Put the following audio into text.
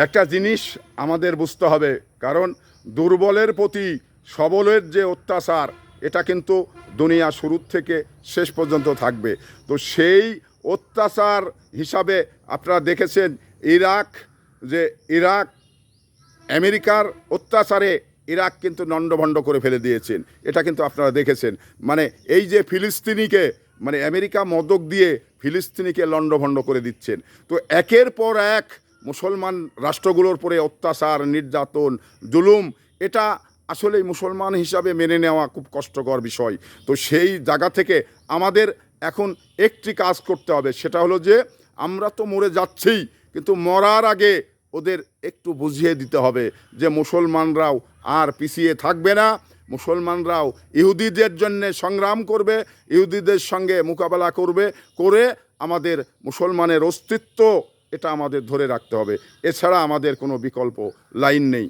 একটা জিনিস আমাদের বুঝতে হবে, কারণ দুর্বলের প্রতি সবলের যে অত্যাচার, এটা কিন্তু দুনিয়া শুরুর থেকে শেষ পর্যন্ত থাকবে। তো সেই অত্যাচার হিসাবে আপনারা দেখেছেন ইরাক আমেরিকার অত্যাচারে ইরাক কিন্তু লণ্ডভণ্ড করে ফেলে দিয়েছেন, এটা কিন্তু আপনারা দেখেছেন। মানে এই যে ফিলিস্তিনিকে, মানে আমেরিকা মদক দিয়ে ফিলিস্তিনিকে লণ্ডভণ্ড করে দিচ্ছেন। তো একের পর এক মুসলমান রাষ্ট্রগুলোর পরে অত্যাচার, নির্যাতন, জুলুম, এটা আসলেই মুসলমান হিসাবে মেনে নেওয়া খুব কষ্টকর বিষয়। তো সেই জায়গা থেকে আমাদের এখন একটি কাজ করতে হবে, সেটা হলো যে আমরা তো মরে যাচ্ছিই, কিন্তু মরার আগে ওদের একটু বুঝিয়ে দিতে হবে যে মুসলমানরাও আর পিছিয়ে থাকবে না, মুসলমানরাও ইহুদিদের জন্য সংগ্রাম করবে, ইহুদিদের সঙ্গে মোকাবেলা করে আমাদের মুসলমানের অস্তিত্ব এটা আমাদের ধরে রাখতে হবে। এছাড়া আমাদের কোনো বিকল্প লাইন নেই।